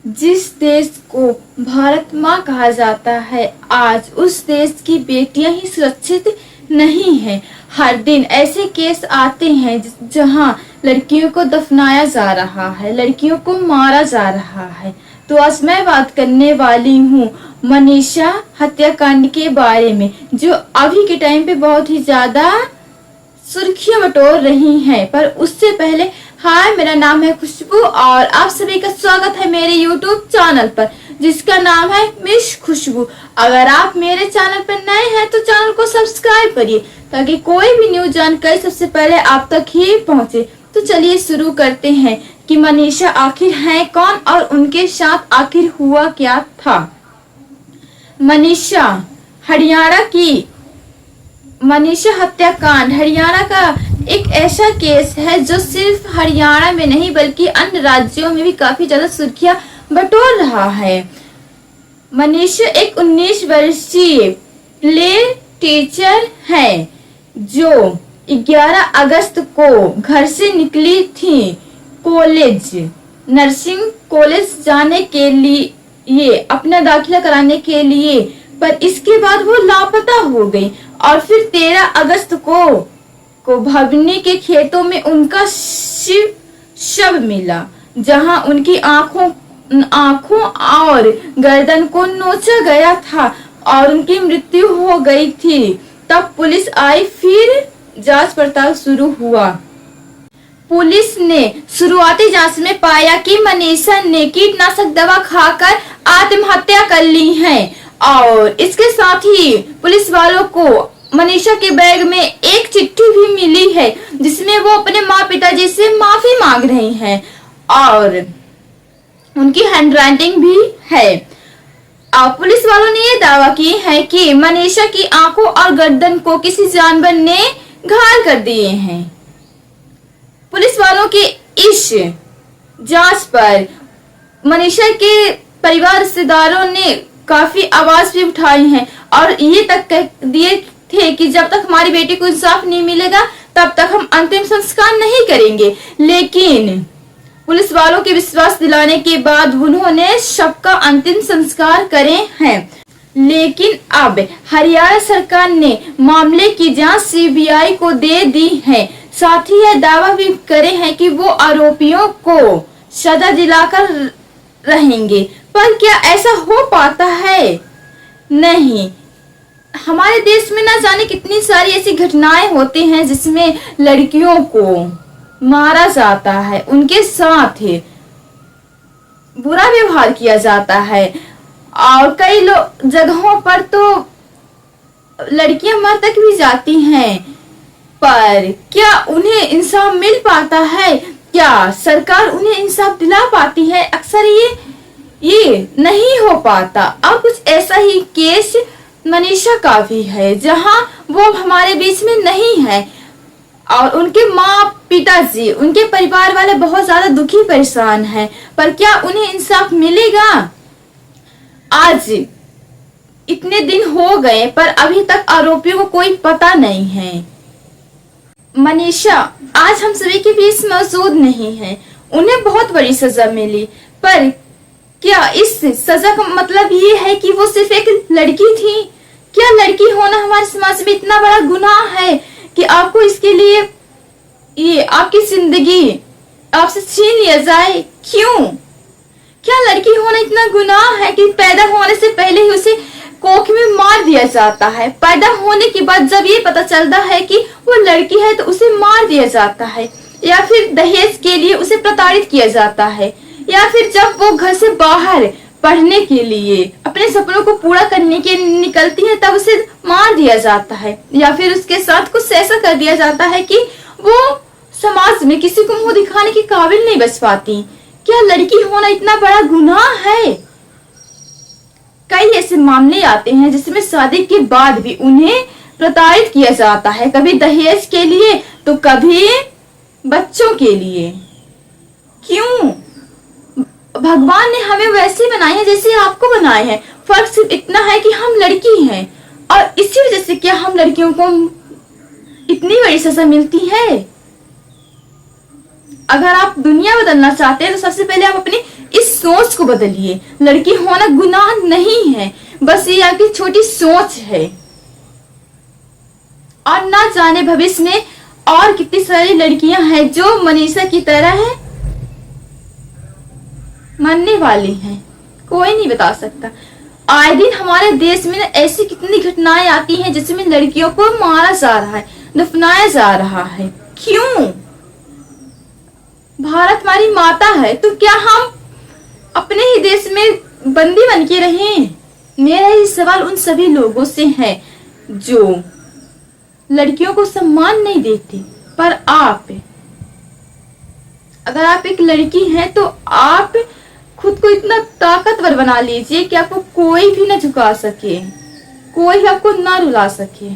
जिस देश को भारत माँ कहा जाता है, आज उस देश की बेटियां ही सुरक्षित नहीं हैं। हर दिन ऐसे केस आते हैं जहां लड़कियों को दफनाया जा रहा है, लड़कियों को मारा जा रहा है। तो आज मैं बात करने वाली हूँ मनीषा हत्याकांड के बारे में, जो अभी के टाइम पे बहुत ही ज्यादा सुर्खियां बटोर रही हैं। पर उससे पहले हाय, मेरा नाम है खुशबू और आप सभी का स्वागत है मेरे YouTube चैनल पर, जिसका नाम है मिस खुशबू। अगर आप मेरे चैनल पर नए हैं तो चैनल को सब्सक्राइब करिए ताकि कोई भी न्यू जानकारी सबसे पहले आप तक ही पहुंचे। तो चलिए शुरू करते हैं कि मनीषा आखिर है कौन और उनके साथ आखिर हुआ क्या था। मनीषा हत्याकांड हरियाणा का एक ऐसा केस है जो सिर्फ हरियाणा में नहीं बल्कि अन्य राज्यों में भी काफी ज्यादा सुर्खियां बटोर रहा है। मनीषा एक 19 वर्षीय प्ले टीचर है जो 11 अगस्त को घर से निकली थी नर्सिंग कॉलेज जाने के लिए, अपना दाखिला कराने के लिए, पर इसके बाद वो लापता हो गई। और फिर 13 अगस्त को भवनी के खेतों में उनका शव मिला, जहां उनकी आंखों और गर्दन को नोचा गया था और उनकी मृत्यु हो गई थी। तब पुलिस आई, फिर जांच पड़ताल शुरू हुआ। पुलिस ने शुरुआती जांच में पाया कि मनीषा ने कीटनाशक दवा खाकर आत्महत्या कर ली है। और इसके साथ ही पुलिस वालों को मनीषा के बैग में एक चिट्ठी भी मिली है जिसमें वो अपने माँ पिताजी से माफी मांग रही हैं और उनकी हैंडराइटिंग भी है। और पुलिस वालों ने ये दावा की है कि मनीषा की आंखों और गर्दन को किसी जानवर ने घायल कर दिए हैं। पुलिस वालों के इस जांच पर मनीषा के परिवार रिश्तेदारों ने काफी आवाज भी उठाई है और ये तक कह दिए थे कि जब तक हमारी बेटी को इंसाफ नहीं मिलेगा तब तक हम अंतिम संस्कार नहीं करेंगे। लेकिन पुलिस वालों के विश्वास दिलाने के बाद उन्होंने शव का अंतिम संस्कार करे हैं। लेकिन अब हरियाणा सरकार ने मामले की जांच सीबीआई को दे दी है। साथ ही यह दावा भी करे हैं कि वो आरोपियों को सजा दिलाकर रहेंगे। पर क्या ऐसा हो पाता है? नहीं। हमारे देश में ना जाने कितनी सारी ऐसी घटनाएं होती हैं जिसमें लड़कियों को मारा जाता है, उनके साथ बुरा व्यवहार किया जाता है और कई जगहों पर तो लड़कियां मर तक भी जाती हैं। पर क्या उन्हें इंसाफ मिल पाता है? क्या सरकार उन्हें इंसाफ दिला पाती है? अक्सर ये नहीं हो पाता। अब कुछ ऐसा ही केस मनीषा का भी है जहां वो हमारे बीच में नहीं है और उनके माँ पिताजी, उनके परिवार वाले बहुत ज्यादा दुखी परेशान हैं। पर क्या उन्हें इंसाफ मिलेगा? आज इतने दिन हो गए पर अभी तक आरोपियों को कोई पता नहीं है। मनीषा आज हम सभी के बीच मौजूद नहीं है। उन्हें बहुत बड़ी सजा मिली, पर क्या इस सजा का मतलब ये है कि वो सिर्फ एक लड़की थी? क्या लड़की होना हमारे समाज में इतना बड़ा गुनाह है कि आपको इसके लिए ये आपकी जिंदगी आपसे छीन लिया जाए? क्यों? क्या लड़की होना इतना गुनाह है कि पैदा होने से पहले ही उसे कोख में मार दिया जाता है? पैदा होने के बाद जब ये पता चलता है कि वो लड़की है तो उसे मार दिया जाता है, या फिर दहेज के लिए उसे प्रताड़ित किया जाता है, या फिर जब वो घर से बाहर पढ़ने के लिए अपने सपनों को पूरा करने के निकलती है तब उसे मार दिया जाता है, या फिर उसके साथ कुछ ऐसा कर दिया जाता है कि वो समाज में किसी को मुंह दिखाने के काबिल नहीं बच पाती। क्या लड़की होना इतना बड़ा गुनाह है? कई ऐसे मामले आते हैं जिसमें शादी के बाद भी उन्हें प्रताड़ित किया जाता है, कभी दहेज के लिए तो कभी बच्चों के लिए। क्यों? भगवान ने हमें वैसे बनाए हैं जैसे आपको बनाए हैं। फर्क सिर्फ इतना है कि हम लड़की हैं और इसी वजह से क्या हम लड़कियों को इतनी बड़ी सजा मिलती है। अगर आप दुनिया बदलना चाहते हैं तो सबसे पहले आप अपनी इस सोच को बदलिए। लड़की होना गुनाह नहीं है, बस ये आपकी छोटी सोच है। और ना जाने भविष्य में और कितनी सारी लड़कियां हैं जो मनीषा की तरह है मरने वाली हैं, कोई नहीं बता सकता। आए दिन हमारे देश में ऐसी कितनी घटनाएं आती हैं जिसमें लड़कियों को मारा जा रहा है, दफनाया जा रहा है। क्यों? भारत हमारी माता है, तो क्या हम अपने ही देश में बंदी बन के रहें? मेरा ये सवाल उन सभी लोगों से है जो लड़कियों को सम्मान नहीं देते। पर आप, अगर आप एक लड़की हैं तो आप खुद को इतना ताकतवर बना लीजिए कि आपको कोई भी ना झुका सके, कोई आपको ना रुला सके।